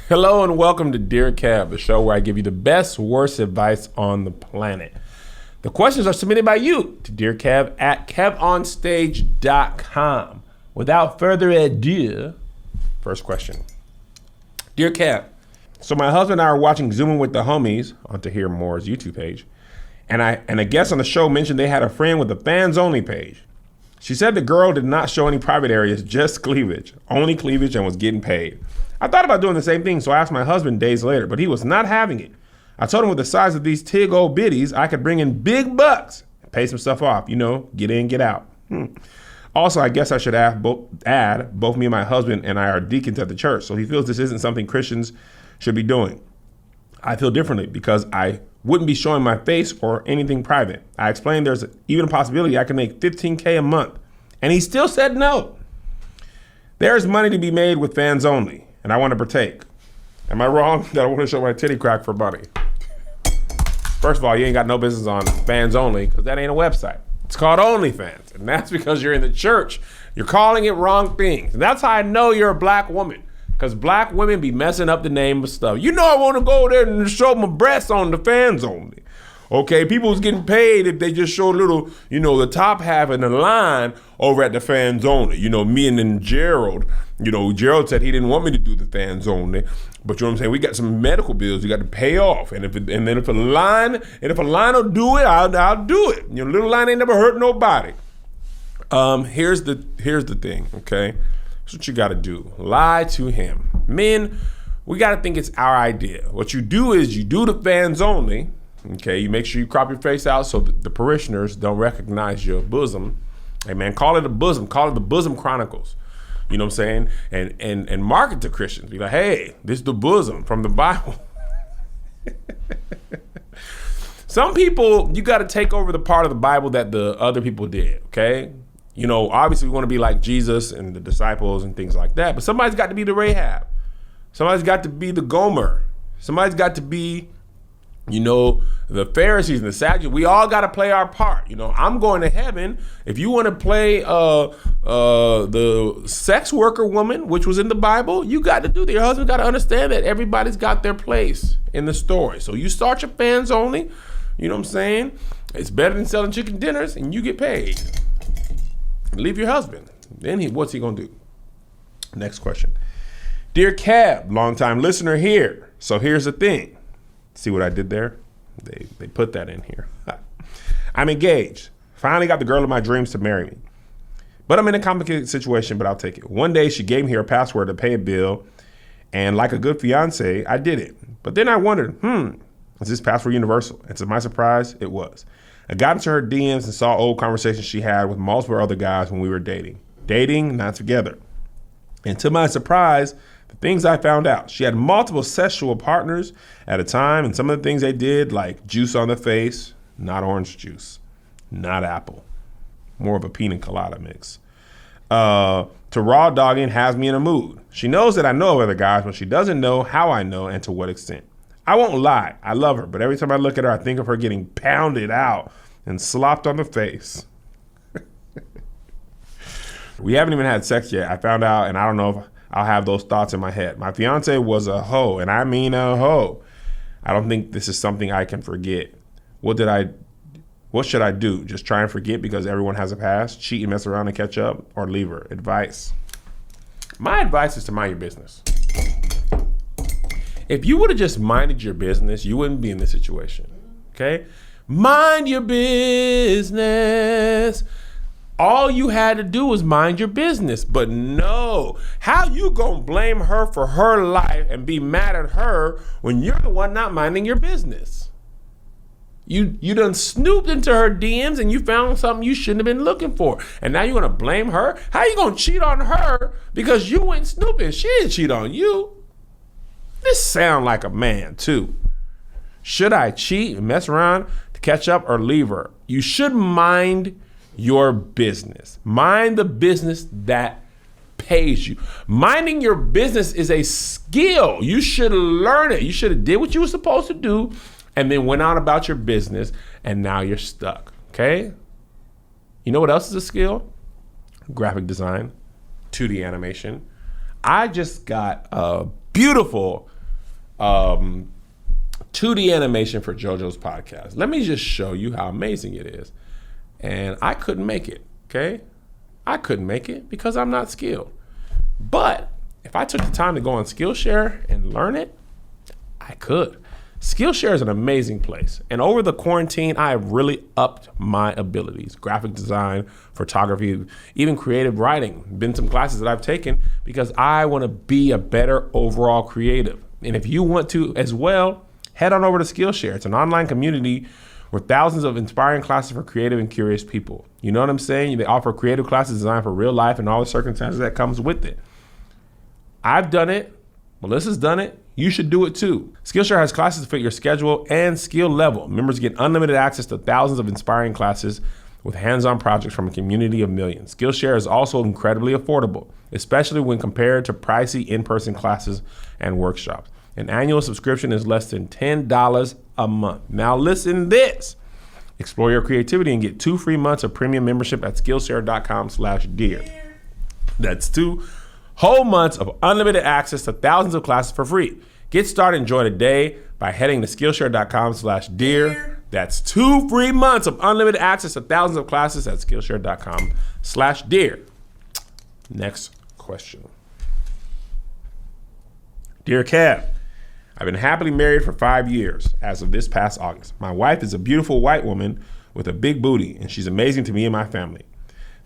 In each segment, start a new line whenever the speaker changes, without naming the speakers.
Hello and welcome to Dear Kev, the show where I give you the best, worst advice on the planet. The questions are submitted by you to Dear Kev at KevOnStage.com. Without further ado, first question. Dear Kev, so my husband and I are watching Zooming with the Homies on To Hear More's YouTube page, and a guest on the show mentioned they had a friend with a FansOnly page. She said the girl did not show any private areas, just cleavage, only cleavage, and was getting paid. I thought about doing the same thing, so I asked my husband days later, but he was not having it. I told him with the size of these tig old biddies, I could bring in big bucks and pay some stuff off, get in, get out. Also, I guess I should add both me and my husband and I are deacons at the church, so he feels this isn't something Christians should be doing. I feel differently because I wouldn't be showing my face or anything private. I explained there's even a possibility I could make $15K a month, and he still said no. There's money to be made with FansOnly, and I want to partake. Am I wrong that I want to show my titty crack for money? First of all, you ain't got no business on FansOnly because that ain't a website. It's called OnlyFans, and that's because you're in the church. You're calling it wrong things. And that's how I know you're a black woman, because black women be messing up the name of stuff. I want to go there and show my breasts on the FansOnly. Okay, people's getting paid if they just show a little, the top half of the line over at the FansOnly. Me and then Gerald, Gerald said he didn't want me to do the FansOnly, but you know what I'm saying? We got some medical bills you got to pay off, and if a line will do it, I'll do it. Little line ain't never hurt nobody. Here's the thing, okay? That's what you got to do. Lie to him. Men, we got to think it's our idea. What you do is you do the FansOnly. Okay, you make sure you crop your face out so that the parishioners don't recognize your bosom. Hey man, call it a bosom. Call it the Bosom Chronicles. You know what I'm saying? And market to Christians. Be like, hey, this is the bosom from the Bible. Some people, you got to take over the part of the Bible that the other people did, okay? Obviously we want to be like Jesus and the disciples and things like that, but somebody's got to be the Rahab. Somebody's got to be the Gomer. Somebody's got to be the Pharisees and the Sadducees. We all got to play our part. I'm going to heaven. If you want to play the sex worker woman, which was in the Bible, you got to do that. Your husband got to understand that everybody's got their place in the story. So you start your FansOnly. You know what I'm saying? It's better than selling chicken dinners, and you get paid. Leave your husband. Then what's he going to do? Next question. Dear Kev, longtime listener here. So here's the thing. See what I did there? They put that in here. I'm engaged. Finally got the girl of my dreams to marry me. But I'm in a complicated situation, but I'll take it. One day she gave me her password to pay a bill, and like a good fiance, I did it. But then I wondered, is this password universal? And to my surprise, it was. I got into her DMs and saw old conversations she had with multiple other guys when we were dating. Dating, not together. And to my surprise, the things I found out, she had multiple sexual partners at a time, and some of the things they did, like juice on the face, not orange juice, not apple, more of a pina colada mix. To raw dogging has me in a mood. She knows that I know of other guys, but she doesn't know how I know and to what extent. I won't lie, I love her, but every time I look at her, I think of her getting pounded out and slopped on the face. We haven't even had sex yet. I found out, and I don't know if I'll have those thoughts in my head. My fiance was a hoe, and I mean a hoe. I don't think this is something I can forget. What should I do? Just try and forget because everyone has a past? Cheat and mess around and catch up? Or leave her? Advice. My advice is to mind your business. If you would have just minded your business, you wouldn't be in this situation, okay? Mind your business. All you had to do was mind your business, but no. How you gonna blame her for her life and be mad at her when you're the one not minding your business? You done snooped into her DMs and you found something you shouldn't have been looking for. And now you're gonna blame her? How you gonna cheat on her because you went snooping? She didn't cheat on you. This sound like a man too. Should I cheat and mess around to catch up or leave her? You should mind your business. Mind the business that pays you. Minding your business is a skill. You should learn it. You should have did what you were supposed to do and then went on about your business and now you're stuck, okay? You know what else is a skill? Graphic design, 2D animation. I just got a beautiful 2D animation for JoJo's podcast. Let me just show you how amazing it is. And I couldn't make it, okay? I couldn't make it because I'm not skilled. But if I took the time to go on Skillshare and learn it, I could. Skillshare is an amazing place. And over the quarantine, I have really upped my abilities. Graphic design, photography, even creative writing. Been some classes that I've taken because I want to be a better overall creative. And if you want to as well, head on over to Skillshare. It's an online community with thousands of inspiring classes for creative and curious people. You know what I'm saying? They offer creative classes designed for real life and all the circumstances that comes with it. I've done it. Melissa's done it. You should do it too. Skillshare has classes to fit your schedule and skill level. Members get unlimited access to thousands of inspiring classes with hands-on projects from a community of millions. Skillshare is also incredibly affordable, especially when compared to pricey in-person classes and workshops. An annual subscription is less than $10 a month. Now listen this. Explore your creativity and get 2 free months of premium membership at Skillshare.com/dear. That's 2 whole months of unlimited access to thousands of classes for free. Get started and join today by heading to Skillshare.com/dear. That's 2 free months of unlimited access to thousands of classes at Skillshare.com/dear. Next question. Dear Kev, I've been happily married for 5 years as of this past August. My wife is a beautiful white woman with a big booty, and she's amazing to me and my family.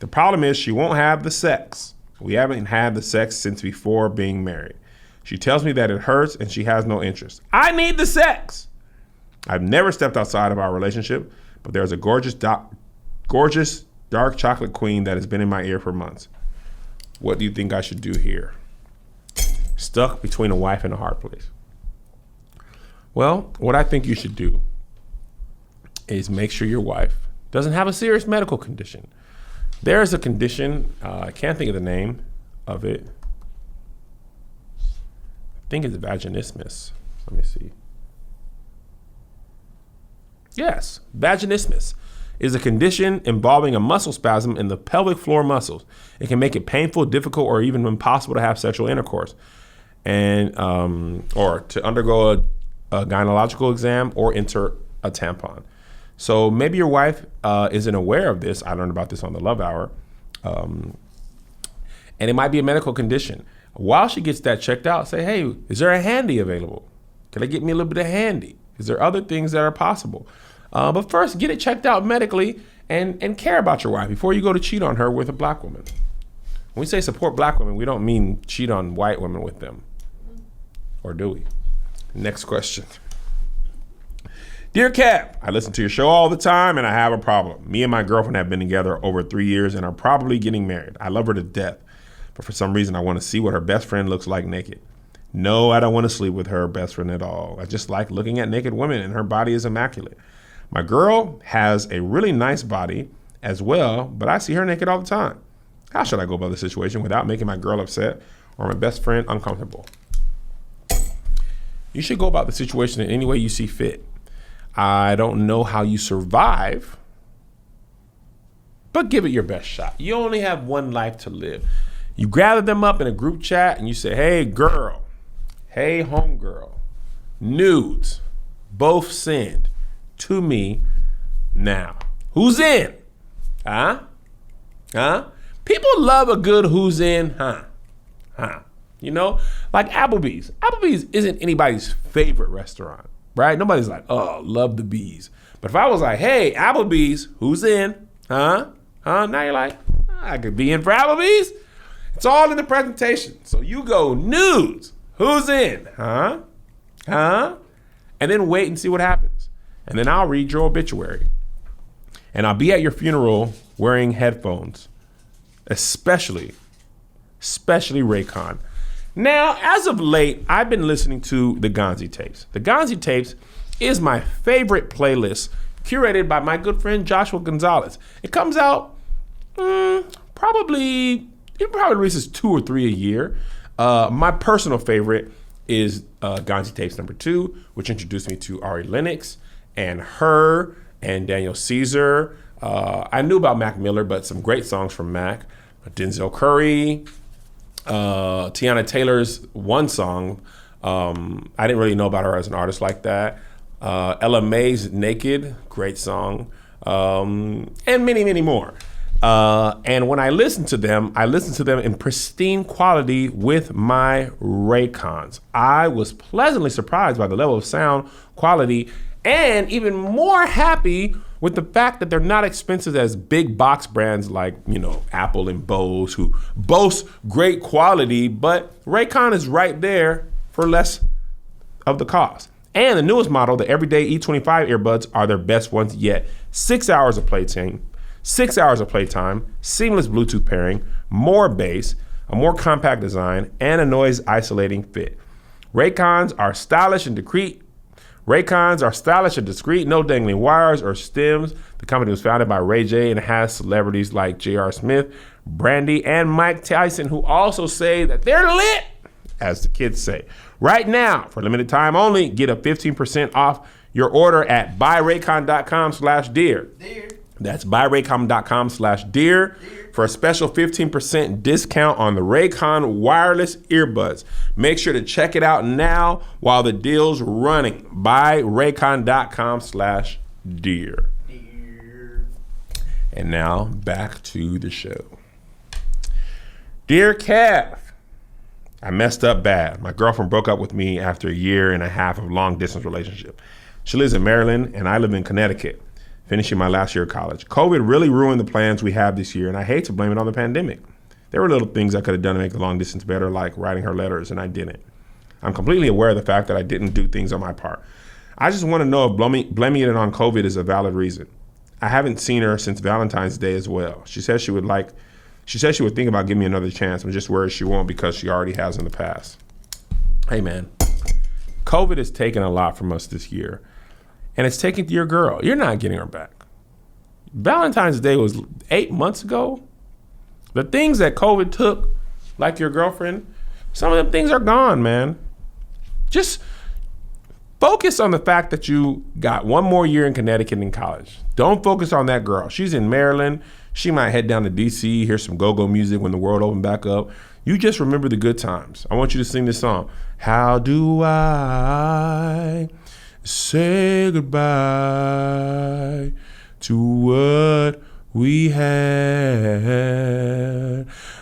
The problem is she won't have the sex. We haven't had the sex since before being married. She tells me that it hurts and she has no interest. I need the sex. I've never stepped outside of our relationship, but there's a gorgeous dark chocolate queen that has been in my ear for months. What do you think I should do here? Stuck between a wife and a hard place. Well, what I think you should do is make sure your wife doesn't have a serious medical condition. There is a condition, I can't think of the name of it. I think it's vaginismus. Let me see. Yes, vaginismus is a condition involving a muscle spasm in the pelvic floor muscles. It can make it painful, difficult, or even impossible to have sexual intercourse, and or to undergo a gynecological exam or insert a tampon. So maybe your wife isn't aware of this. I learned about this on the Love Hour. And it might be a medical condition. While she gets that checked out, say, hey, is there a handy available? Can I get me a little bit of handy? Is there other things that are possible? But first, get it checked out medically and care about your wife before you go to cheat on her with a black woman. When we say support black women, we don't mean cheat on white women with them. Or do we? Next question. Dear Kev, I listen to your show all the time and I have a problem. Me and my girlfriend have been together over 3 years and are probably getting married. I love her to death, but for some reason I want to see what her best friend looks like naked. No, I don't want to sleep with her best friend at all. I just like looking at naked women and her body is immaculate. My girl has a really nice body as well, but I see her naked all the time. How should I go about the situation without making my girl upset or my best friend uncomfortable? You should go about the situation in any way you see fit. I don't know how you survive, but give it your best shot. You only have one life to live. You gather them up in a group chat and you say, hey girl, hey homegirl, nudes, both send to me now. Who's in? Huh? People love a good who's in, huh? You know, like Applebee's. Applebee's isn't anybody's favorite restaurant, right? Nobody's like, oh, love the bees. But if I was like, hey, Applebee's, who's in? Now you're like, I could be in for Applebee's. It's all in the presentation. So you go nudes, who's in? And then wait and see what happens. And then I'll read your obituary. And I'll be at your funeral wearing headphones, especially Raycon. Now, as of late, I've been listening to the Gonzi Tapes. The Gonzi Tapes is my favorite playlist, curated by my good friend Joshua Gonzalez. It comes out probably releases 2 or 3 a year. My personal favorite is Gonzi Tapes number 2, which introduced me to Ari Lennox and Her and Daniel Caesar. I knew about Mac Miller, but some great songs from Mac. Denzel Curry, Tiana Taylor's one song, I didn't really know about her as an artist like that. Ella Mae's Naked, great song, and many, many more. And when I listened to them in pristine quality with my Raycons. I was pleasantly surprised by the level of sound quality, and even more happy with the fact that they're not expensive as big box brands like, Apple and Bose, who boast great quality, but Raycon is right there for less of the cost. And the newest model, the Everyday E25 earbuds, are their best ones yet. 6 hours of playtime, seamless Bluetooth pairing, more bass, a more compact design, and a noise isolating fit. Raycons are stylish and discreet, no dangling wires or stems. The company was founded by Ray J and has celebrities like J.R. Smith, Brandy, and Mike Tyson, who also say that they're lit, as the kids say. Right now, for limited time only, get a 15% off your order at buyraycon.com/dear. That's buyraycon.com/dear for a special 15% discount on the Raycon wireless earbuds. Make sure to check it out now while the deal's running. Buyraycon.com/dear. And now back to the show. Dear Kev, I messed up bad. My girlfriend broke up with me after a year and a half of long distance relationship. She lives in Maryland and I live in Connecticut, finishing my last year of college. COVID really ruined the plans we have this year, and I hate to blame it on the pandemic. There were little things I could have done to make the long distance better, like writing her letters, and I didn't. I'm completely aware of the fact that I didn't do things on my part. I just want to know if blaming it on COVID is a valid reason. I haven't seen her since Valentine's Day as well. She said she would think about giving me another chance. I'm just worried she won't because she already has in the past. Hey man, COVID has taken a lot from us this year, and it's taken your girl. You're not getting her back. Valentine's Day was 8 months ago. The things that COVID took, like your girlfriend, some of them things are gone, man. Just focus on the fact that you got one more year in Connecticut in college. Don't focus on that girl. She's in Maryland. She might head down to DC, hear some go-go music when the world opens back up. You just remember the good times. I want you to sing this song. How do I say goodbye to what we had?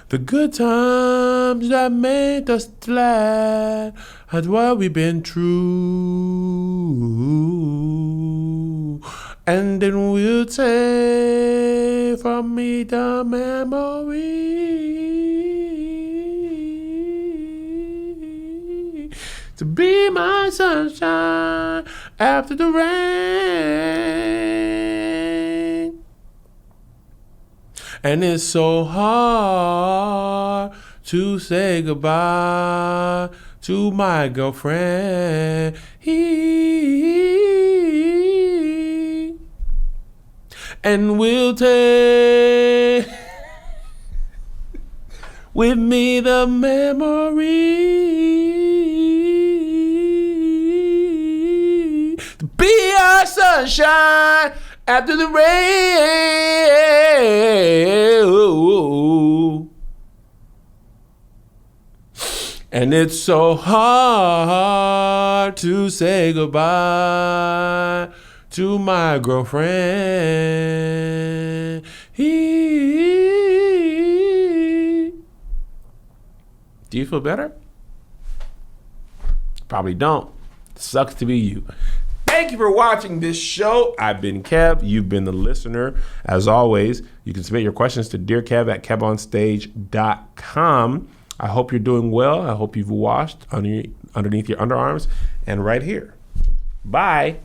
The good times that made us glad at what we've been through. And then we'll take from me the memory to be my sunshine after the rain. And it's so hard to say goodbye to my girlfriend. And we'll take with me the memory to be our sunshine after the rain. And it's so hard to say goodbye to my girlfriend. Do you feel better? Probably don't. Sucks to be you. Thank you for watching this show. I've been Kev. You've been the listener. As always, you can submit your questions to dearkev at KevOnStage.com. I hope you're doing well. I hope you've washed underneath your underarms and right here. Bye.